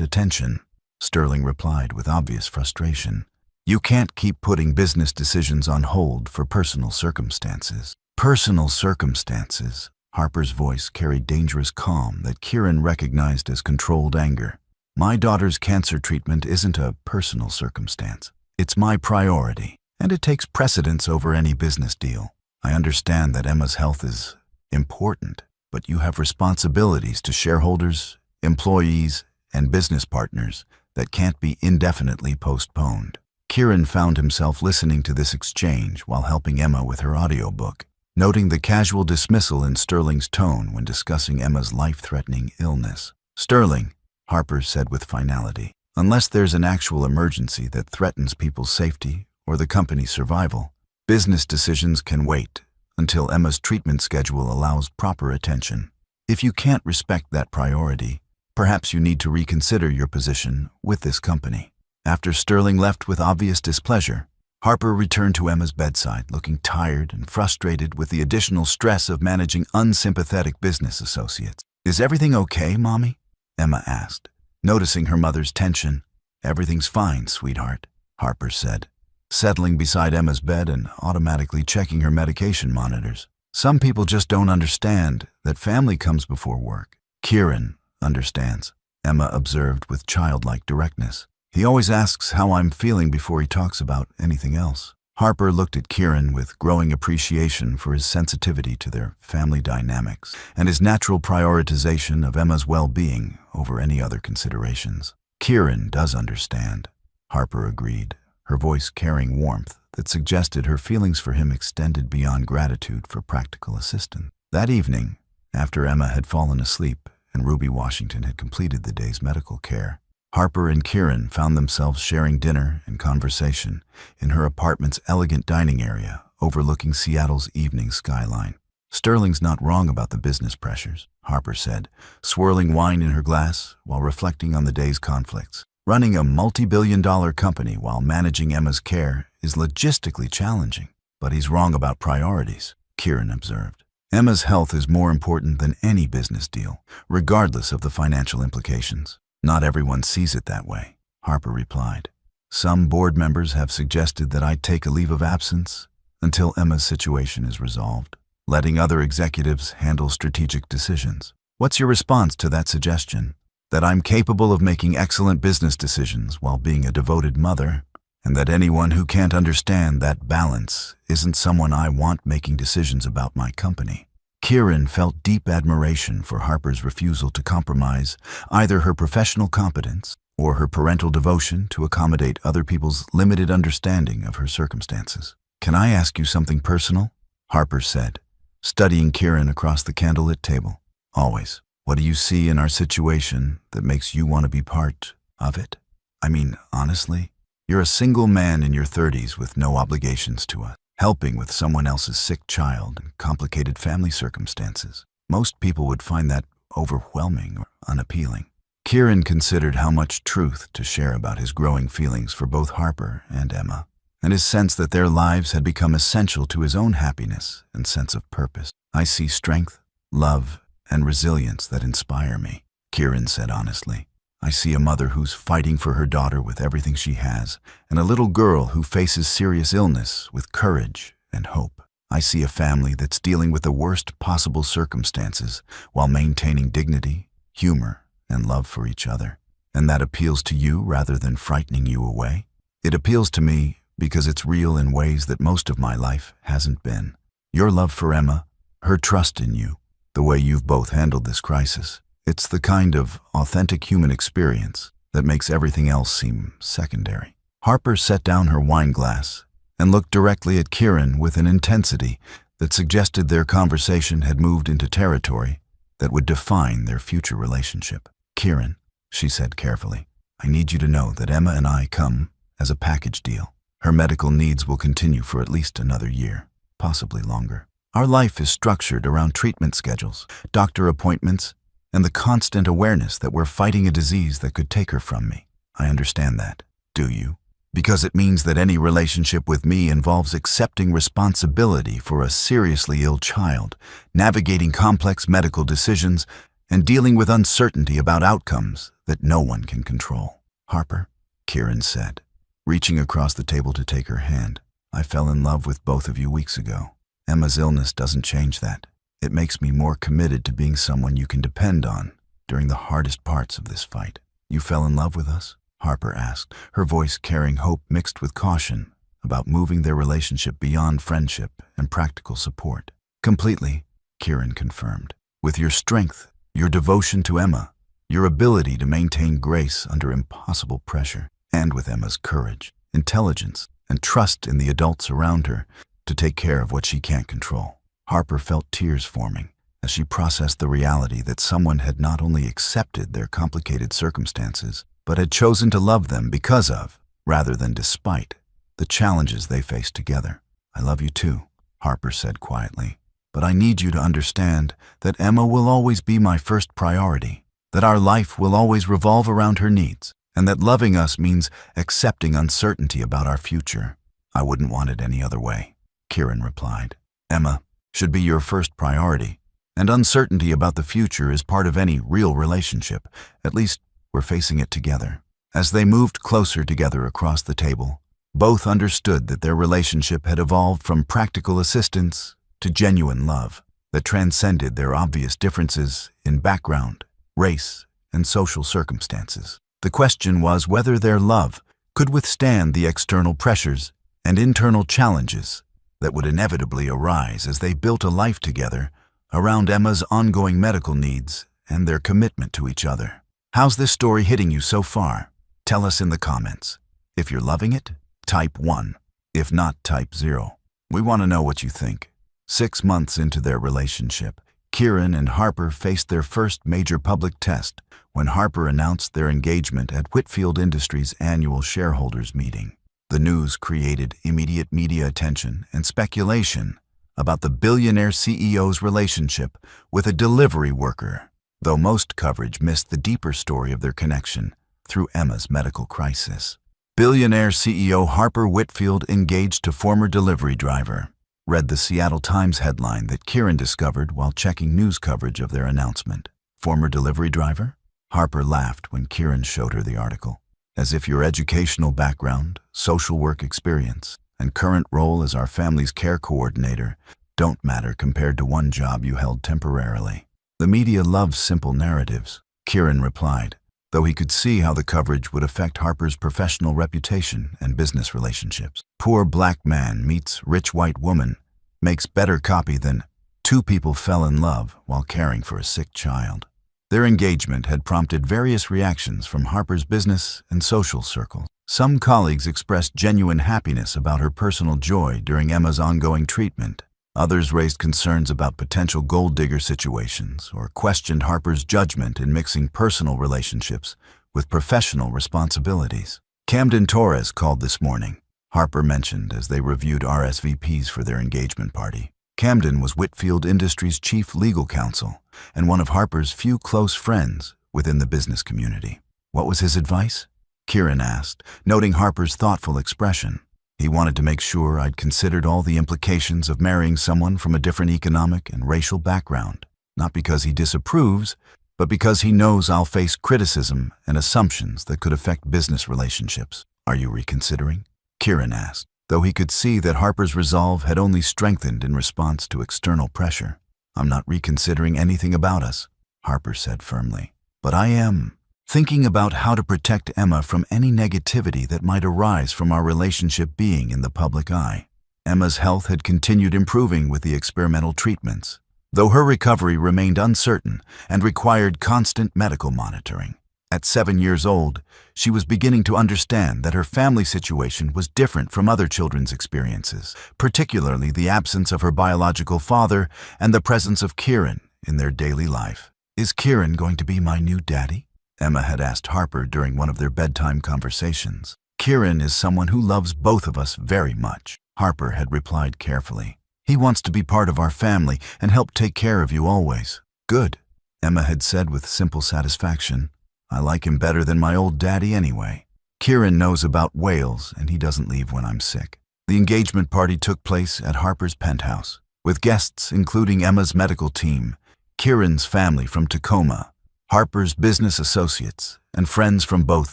attention, Sterling replied with obvious frustration. You can't keep putting business decisions on hold for personal circumstances. Personal circumstances? Harper's voice carried dangerous calm that Kieran recognized as controlled anger. My daughter's cancer treatment isn't a personal circumstance. It's my priority, and it takes precedence over any business deal. I understand that Emma's health is important, but you have responsibilities to shareholders, employees, and business partners that can't be indefinitely postponed. Kieran found himself listening to this exchange while helping Emma with her audiobook, noting the casual dismissal in Sterling's tone when discussing Emma's life-threatening illness. Sterling, Harper said with finality, unless there's an actual emergency that threatens people's safety or the company's survival, business decisions can wait until Emma's treatment schedule allows proper attention. If you can't respect that priority, perhaps you need to reconsider your position with this company. After Sterling left with obvious displeasure, Harper returned to Emma's bedside, looking tired and frustrated with the additional stress of managing unsympathetic business associates. Is everything okay, Mommy? Emma asked, noticing her mother's tension. Everything's fine, sweetheart, Harper said, settling beside Emma's bed and automatically checking her medication monitors. Some people just don't understand that family comes before work. Kieran understands, Emma observed with childlike directness. He always asks how I'm feeling before he talks about anything else. Harper looked at Kieran with growing appreciation for his sensitivity to their family dynamics and his natural prioritization of Emma's well-being over any other considerations. Kieran does understand, Harper agreed, her voice carrying warmth that suggested her feelings for him extended beyond gratitude for practical assistance. That evening, after Emma had fallen asleep and Ruby Washington had completed the day's medical care, Harper and Kieran found themselves sharing dinner and conversation in her apartment's elegant dining area overlooking Seattle's evening skyline. Sterling's not wrong about the business pressures, Harper said, swirling wine in her glass while reflecting on the day's conflicts. Running a multi-billion-dollar company while managing Emma's care is logistically challenging, but he's wrong about priorities, Kieran observed. Emma's health is more important than any business deal, regardless of the financial implications. Not everyone sees it that way, Harper replied. Some board members have suggested that I take a leave of absence until Emma's situation is resolved, letting other executives handle strategic decisions. What's your response to that suggestion? That I'm capable of making excellent business decisions while being a devoted mother, and that anyone who can't understand that balance isn't someone I want making decisions about my company. Kieran felt deep admiration for Harper's refusal to compromise either her professional competence or her parental devotion to accommodate other people's limited understanding of her circumstances. Can I ask you something personal? Harper said, studying Kieran across the candlelit table. Always. What do you see in our situation that makes you want to be part of it? I mean, honestly, you're a single man in your 30s with no obligations to us, helping with someone else's sick child and complicated family circumstances. Most people would find that overwhelming or unappealing. Kieran considered how much truth to share about his growing feelings for both Harper and Emma, and his sense that their lives had become essential to his own happiness and sense of purpose. I see strength, love, and resilience that inspire me. Kieran said honestly. I see a mother who's fighting for her daughter with everything she has, and a little girl who faces serious illness with courage and hope. I see a family that's dealing with the worst possible circumstances while maintaining dignity, humor, and love for each other. And that appeals to you rather than frightening you away? It appeals to me because it's real in ways that most of my life hasn't been. Your love for Emma, her trust in you, the way you've both handled this crisis. It's the kind of authentic human experience that makes everything else seem secondary. Harper set down her wine glass and looked directly at Kieran with an intensity that suggested their conversation had moved into territory that would define their future relationship. Kieran, she said carefully, I need you to know that Emma and I come as a package deal. Her medical needs will continue for at least another year, possibly longer. Our life is structured around treatment schedules, doctor appointments, and the constant awareness that we're fighting a disease that could take her from me. I understand that, do you? Because it means that any relationship with me involves accepting responsibility for a seriously ill child, navigating complex medical decisions, and dealing with uncertainty about outcomes that no one can control. Harper, Kieran said, reaching across the table to take her hand, I fell in love with both of you weeks ago. Emma's illness doesn't change that. It makes me more committed to being someone you can depend on during the hardest parts of this fight. You fell in love with us? Harper asked, her voice carrying hope mixed with caution about moving their relationship beyond friendship and practical support. Completely, Kieran confirmed. With your strength, your devotion to Emma, your ability to maintain grace under impossible pressure, and with Emma's courage, intelligence, and trust in the adults around her to take care of what she can't control. Harper felt tears forming as she processed the reality that someone had not only accepted their complicated circumstances, but had chosen to love them because of, rather than despite, the challenges they faced together. I love you too, Harper said quietly, but I need you to understand that Emma will always be my first priority, that our life will always revolve around her needs, and that loving us means accepting uncertainty about our future. I wouldn't want it any other way, Kieran replied. Emma should be your first priority, and uncertainty about the future is part of any real relationship. At least we're facing it together. As they moved closer together across the table, both understood that their relationship had evolved from practical assistance to genuine love that transcended their obvious differences in background, race, and social circumstances. The question was whether their love could withstand the external pressures and internal challenges that would inevitably arise as they built a life together around Emma's ongoing medical needs and their commitment to each other. How's this story hitting you so far? Tell us in the comments. If you're loving it, type 1. If not, type 0. We want to know what you think. 6 months into their relationship, Kieran and Harper faced their first major public test when Harper announced their engagement at Whitfield Industries' annual shareholders meeting. The news created immediate media attention and speculation about the billionaire CEO's relationship with a delivery worker, though most coverage missed the deeper story of their connection through Emma's medical crisis. Billionaire CEO Harper Whitfield engaged to former delivery driver, read the Seattle Times headline that Kieran discovered while checking news coverage of their announcement. Former delivery driver? Harper laughed when Kieran showed her the article. As if your educational background, social work experience, and current role as our family's care coordinator don't matter compared to one job you held temporarily. The media loves simple narratives, Kieran replied, though he could see how the coverage would affect Harper's professional reputation and business relationships. Poor black man meets rich white woman makes better copy than two people fell in love while caring for a sick child. Their engagement had prompted various reactions from Harper's business and social circles. Some colleagues expressed genuine happiness about her personal joy during Emma's ongoing treatment. Others raised concerns about potential gold digger situations or questioned Harper's judgment in mixing personal relationships with professional responsibilities. Camden Torres called this morning, Harper mentioned as they reviewed RSVPs for their engagement party. Camden was Whitfield Industries' chief legal counsel and one of Harper's few close friends within the business community. What was his advice? Kieran asked, noting Harper's thoughtful expression. He wanted to make sure I'd considered all the implications of marrying someone from a different economic and racial background. not because he disapproves, but because he knows I'll face criticism and assumptions that could affect business relationships. Are you reconsidering? Kieran asked, though he could see that Harper's resolve had only strengthened in response to external pressure. I'm not reconsidering anything about us, Harper said firmly. But I am thinking about how to protect Emma from any negativity that might arise from our relationship being in the public eye. Emma's health had continued improving with the experimental treatments, though her recovery remained uncertain and required constant medical monitoring. At 7 years old, she was beginning to understand that her family situation was different from other children's experiences, particularly the absence of her biological father and the presence of Kieran in their daily life. Is Kieran going to be my new daddy? Emma had asked Harper during one of their bedtime conversations. Kieran is someone who loves both of us very much, Harper had replied carefully. He wants to be part of our family and help take care of you always. Good, Emma had said with simple satisfaction. I like him better than my old daddy anyway. Kieran knows about Wales and he doesn't leave when I'm sick. The engagement party took place at Harper's penthouse, with guests including Emma's medical team, Kieran's family from Tacoma, Harper's business associates, and friends from both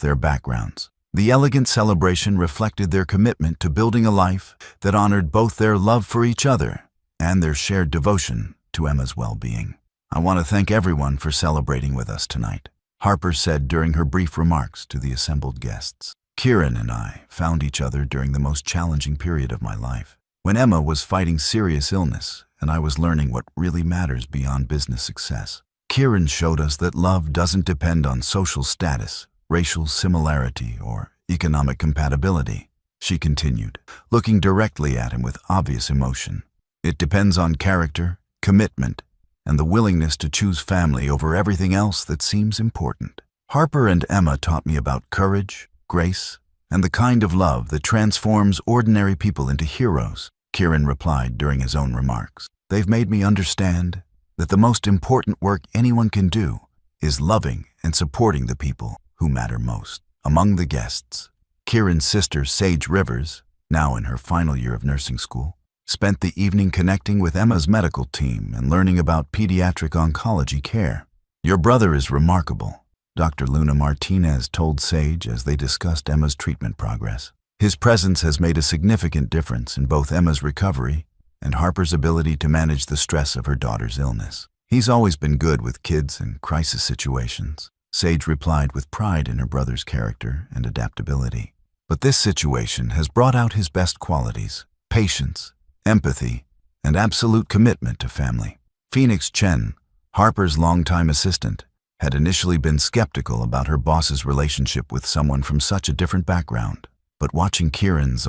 their backgrounds. The elegant celebration reflected their commitment to building a life that honored both their love for each other and their shared devotion to Emma's well-being. I want to thank everyone for celebrating with us tonight, Harper said during her brief remarks to the assembled guests. Kieran and I found each other during the most challenging period of my life, when Emma was fighting serious illness and I was learning what really matters beyond business success. Kieran showed us that love doesn't depend on social status, racial similarity, or economic compatibility, she continued, looking directly at him with obvious emotion. It depends on character, commitment, and the willingness to choose family over everything else that seems important. Harper and Emma taught me about courage, grace, and the kind of love that transforms ordinary people into heroes, Kieran replied during his own remarks. They've made me understand that the most important work anyone can do is loving and supporting the people who matter most. Among the guests, Kieran's sister Sage Rivers, now in her final year of nursing school, spent the evening connecting with Emma's medical team and learning about pediatric oncology care. Your brother is remarkable, Dr. Luna Martinez told Sage as they discussed Emma's treatment progress. His presence has made a significant difference in both Emma's recovery and Harper's ability to manage the stress of her daughter's illness. He's always been good with kids in crisis situations, Sage replied with pride in her brother's character and adaptability. But this situation has brought out his best qualities: patience, empathy, and absolute commitment to family. Phoenix Chen, Harper's longtime assistant, had initially been skeptical about her boss's relationship with someone from such a different background. But watching Kieran's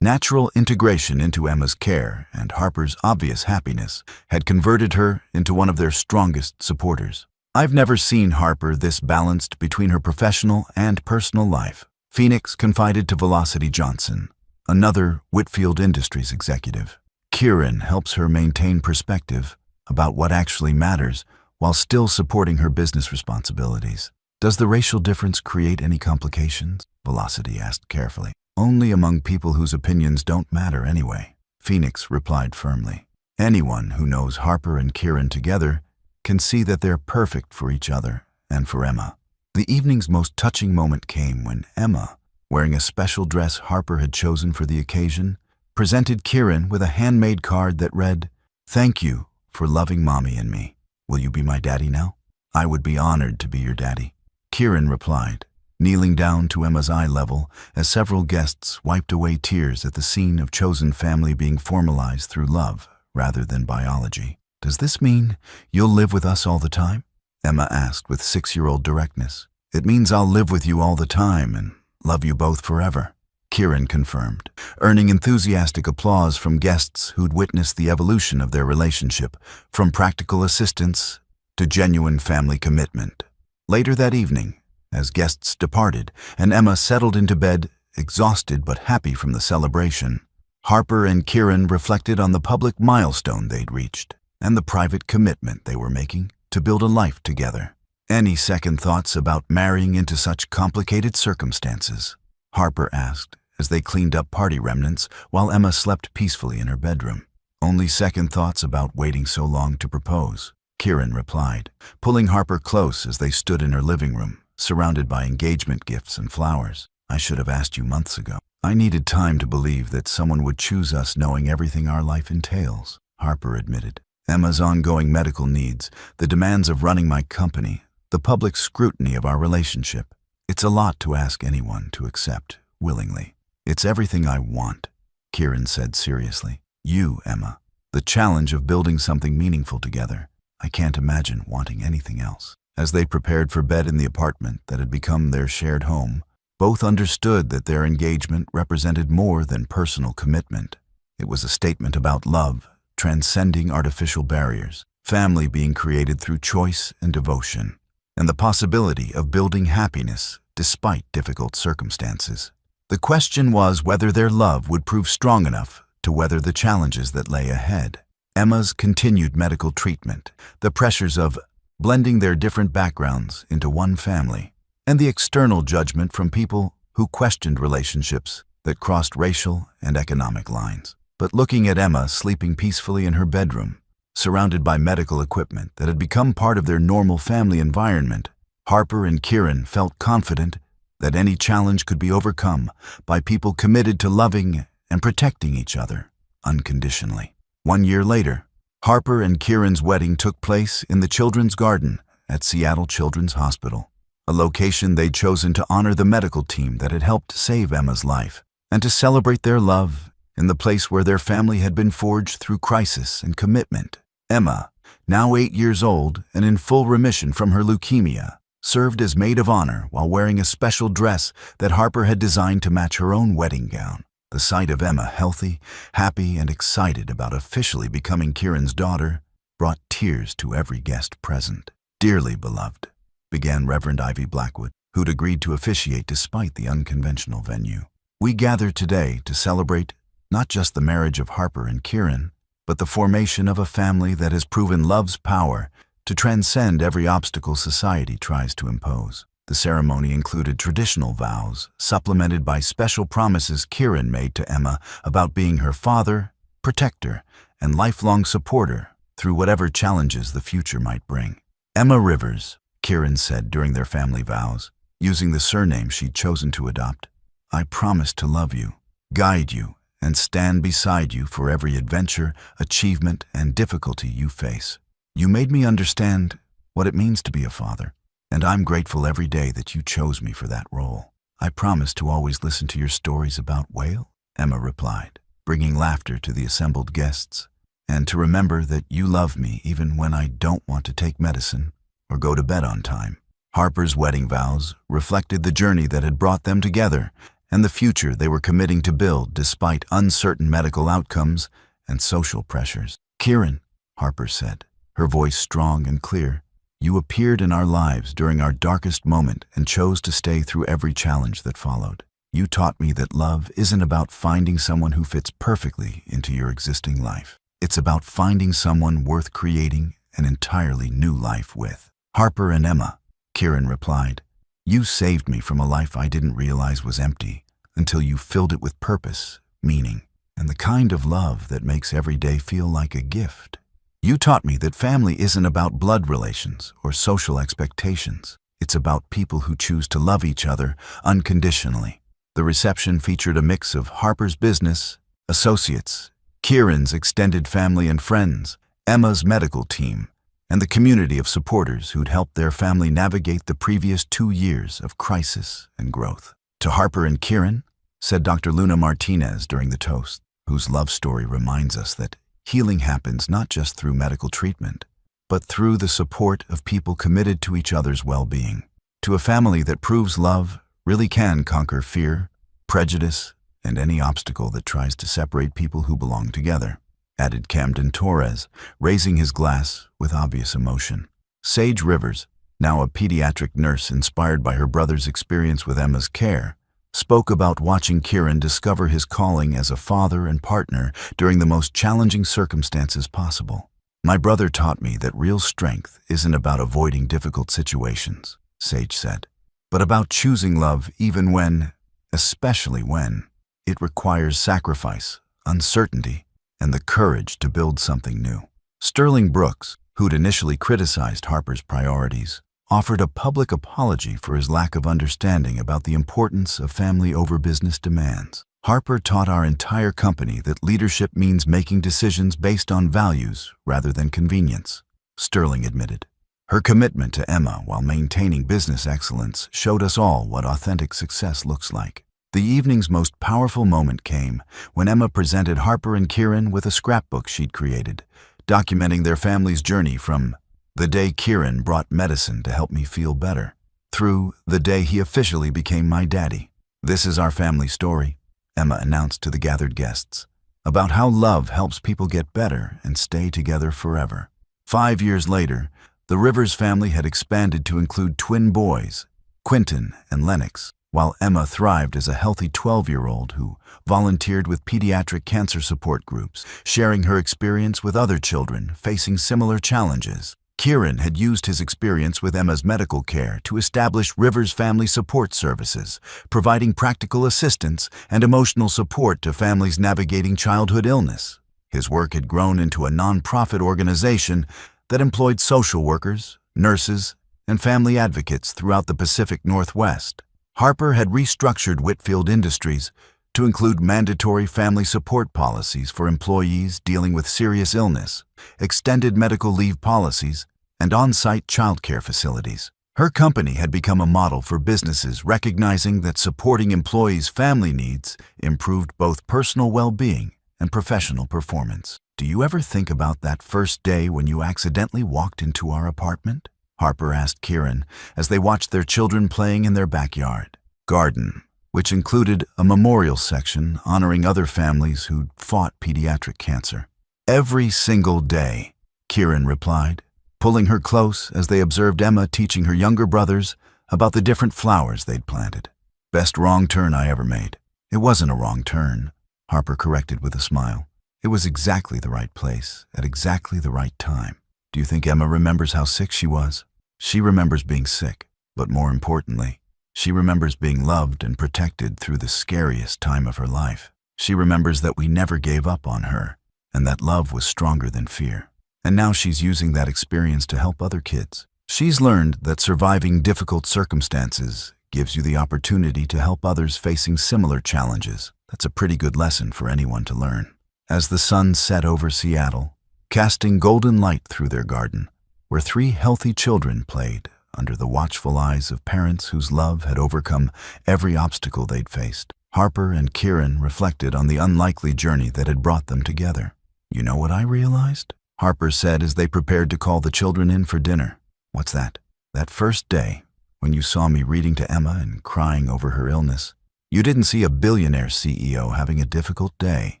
natural integration into Emma's care and Harper's obvious happiness had converted her into one of their strongest supporters. I've never seen Harper this balanced between her professional and personal life, Phoenix confided to Velocity Johnson, another Whitfield Industries executive. Kieran helps her maintain perspective about what actually matters while still supporting her business responsibilities. Does the racial difference create any complications? Velocity asked carefully. Only among people whose opinions don't matter anyway, Phoenix replied firmly. Anyone who knows Harper and Kieran together can see that they're perfect for each other and for Emma. The evening's most touching moment came when Emma, wearing a special dress Harper had chosen for the occasion, presented Kieran with a handmade card that read, "Thank you for loving Mommy and me. Will you be my daddy now?" "I would be honored to be your daddy," Kieran replied, kneeling down to Emma's eye level as several guests wiped away tears at the scene of chosen family being formalized through love rather than biology. "Does this mean you'll live with us all the time?" Emma asked with 6-year-old directness. "It means I'll live with you all the time and love you both forever," Kieran confirmed, earning enthusiastic applause from guests who'd witnessed the evolution of their relationship from practical assistance to genuine family commitment. Later that evening, as guests departed and Emma settled into bed, exhausted but happy from the celebration, Harper and Kieran reflected on the public milestone they'd reached and the private commitment they were making to build a life together. "Any second thoughts about marrying into such complicated circumstances?" Harper asked as they cleaned up party remnants while Emma slept peacefully in her bedroom. "Only second thoughts about waiting so long to propose," Kieran replied, pulling Harper close as they stood in her living room, surrounded by engagement gifts and flowers. I should have asked you months ago. I needed time to believe that someone would choose us knowing everything our life entails, Harper admitted. Emma's ongoing medical needs, the demands of running my company, the public scrutiny of our relationship. It's a lot to ask anyone to accept willingly. It's everything I want, Kieran said seriously. You, Emma. The challenge of building something meaningful together. I can't imagine wanting anything else. As they prepared for bed in the apartment that had become their shared home, both understood that their engagement represented more than personal commitment. It was a statement about love, transcending artificial barriers, family being created through choice and devotion, and the possibility of building happiness despite difficult circumstances. The question was whether their love would prove strong enough to weather the challenges that lay ahead. Emma's continued medical treatment, the pressures of blending their different backgrounds into one family, and the external judgment from people who questioned relationships that crossed racial and economic lines. But looking at Emma sleeping peacefully in her bedroom, surrounded by medical equipment that had become part of their normal family environment, Harper and Kieran felt confident that any challenge could be overcome by people committed to loving and protecting each other unconditionally. 1 year later, Harper and Kieran's wedding took place in the Children's Garden at Seattle Children's Hospital, a location they'd chosen to honor the medical team that had helped save Emma's life, and to celebrate their love in the place where their family had been forged through crisis and commitment. Emma, now 8 years old and in full remission from her leukemia, served as maid of honor while wearing a special dress that Harper had designed to match her own wedding gown. The sight of Emma healthy, happy, and excited about officially becoming Kieran's daughter brought tears to every guest present. Dearly beloved, began Reverend Ivy Blackwood, who'd agreed to officiate despite the unconventional venue. We gather today to celebrate not just the marriage of Harper and Kieran, but the formation of a family that has proven love's power to transcend every obstacle society tries to impose. The ceremony included traditional vows, supplemented by special promises Kieran made to Emma about being her father, protector, and lifelong supporter through whatever challenges the future might bring. Emma Rivers, Kieran said during their family vows, using the surname she'd chosen to adopt. I promise to love you, guide you, and stand beside you for every adventure, achievement, and difficulty you face. You made me understand what it means to be a father, and I'm grateful every day that you chose me for that role. I promise to always listen to your stories about Whale, Emma replied, bringing laughter to the assembled guests, and to remember that you love me even when I don't want to take medicine or go to bed on time. Harper's wedding vows reflected the journey that had brought them together and the future they were committing to build despite uncertain medical outcomes and social pressures. Kieran, Harper said, her voice strong and clear, you appeared in our lives during our darkest moment and chose to stay through every challenge that followed. You taught me that love isn't about finding someone who fits perfectly into your existing life. It's about finding someone worth creating an entirely new life with. Harper and Emma, Kieran replied, you saved me from a life I didn't realize was empty until you filled it with purpose, meaning, and the kind of love that makes every day feel like a gift. You taught me that family isn't about blood relations or social expectations. It's about people who choose to love each other unconditionally. The reception featured a mix of Harper's business, associates, Kieran's extended family and friends, Emma's medical team, and the community of supporters who'd helped their family navigate the previous 2 years of crisis and growth. To Harper and Kieran, said Dr. Luna Martinez during the toast, whose love story reminds us that healing happens not just through medical treatment, but through the support of people committed to each other's well-being. To a family that proves love really can conquer fear, prejudice, and any obstacle that tries to separate people who belong together, added Camden Torres, raising his glass with obvious emotion. Sage Rivers, now a pediatric nurse inspired by her brother's experience with Emma's care, spoke about watching Kieran discover his calling as a father and partner during the most challenging circumstances possible. My brother taught me that real strength isn't about avoiding difficult situations, Sage said, but about choosing love even when, especially when, it requires sacrifice, uncertainty, and the courage to build something new. Sterling Brooks, who'd initially criticized Harper's priorities, offered a public apology for his lack of understanding about the importance of family over business demands. Harper taught our entire company that leadership means making decisions based on values rather than convenience, Sterling admitted. Her commitment to Emma while maintaining business excellence showed us all what authentic success looks like. The evening's most powerful moment came when Emma presented Harper and Kieran with a scrapbook she'd created, documenting their family's journey from the day Kieran brought medicine to help me feel better, through the day he officially became my daddy. "This is our family story," Emma announced to the gathered guests, "about how love helps people get better and stay together forever." 5 years later, the Rivers family had expanded to include twin boys, Quentin and Lennox, while Emma thrived as a healthy 12-year-old who volunteered with pediatric cancer support groups, sharing her experience with other children facing similar challenges. Kieran had used his experience with Emma's medical care to establish Rivers Family Support Services, providing practical assistance and emotional support to families navigating childhood illness. His work had grown into a nonprofit organization that employed social workers, nurses, and family advocates throughout the Pacific Northwest. Harper had restructured Whitfield Industries to include mandatory family support policies for employees dealing with serious illness, extended medical leave policies, and on-site childcare facilities. Her company had become a model for businesses recognizing that supporting employees' family needs improved both personal well-being and professional performance. "Do you ever think about that first day when you accidentally walked into our apartment?" Harper asked Kieran as they watched their children playing in their backyard garden, which included a memorial section honoring other families who'd fought pediatric cancer. "Every single day," Kieran replied, pulling her close as they observed Emma teaching her younger brothers about the different flowers they'd planted. "Best wrong turn I ever made." "It wasn't a wrong turn," Harper corrected with a smile. "It was exactly the right place at exactly the right time." "Do you think Emma remembers how sick she was?" "She remembers being sick, but more importantly, she remembers being loved and protected through the scariest time of her life. She remembers that we never gave up on her, and that love was stronger than fear. And now she's using that experience to help other kids. She's learned that surviving difficult circumstances gives you the opportunity to help others facing similar challenges. That's a pretty good lesson for anyone to learn." As the sun set over Seattle, casting golden light through their garden, where 3 healthy children played under the watchful eyes of parents whose love had overcome every obstacle they'd faced, Harper and Kieran reflected on the unlikely journey that had brought them together. "You know what I realized?" Harper said as they prepared to call the children in for dinner. "What's that?" "That first day, when you saw me reading to Emma and crying over her illness, you didn't see a billionaire CEO having a difficult day.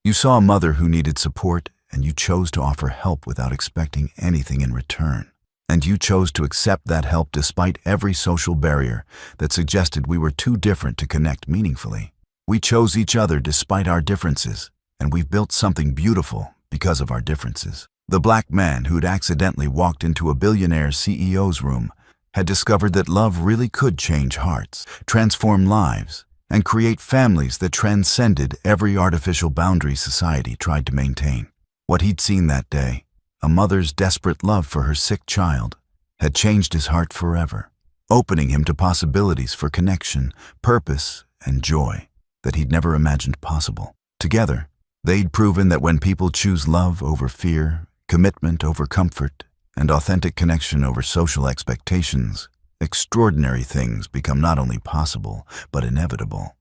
You saw a mother who needed support, and you chose to offer help without expecting anything in return. And you chose to accept that help despite every social barrier that suggested we were too different to connect meaningfully. We chose each other despite our differences, and we've built something beautiful because of our differences." The black man who'd accidentally walked into a billionaire CEO's room had discovered that love really could change hearts, transform lives, and create families that transcended every artificial boundary society tried to maintain. What he'd seen that day, a mother's desperate love for her sick child, had changed his heart forever, opening him to possibilities for connection, purpose, and joy that he'd never imagined possible. Together, they'd proven that when people choose love over fear, commitment over comfort, and authentic connection over social expectations, extraordinary things become not only possible, but inevitable.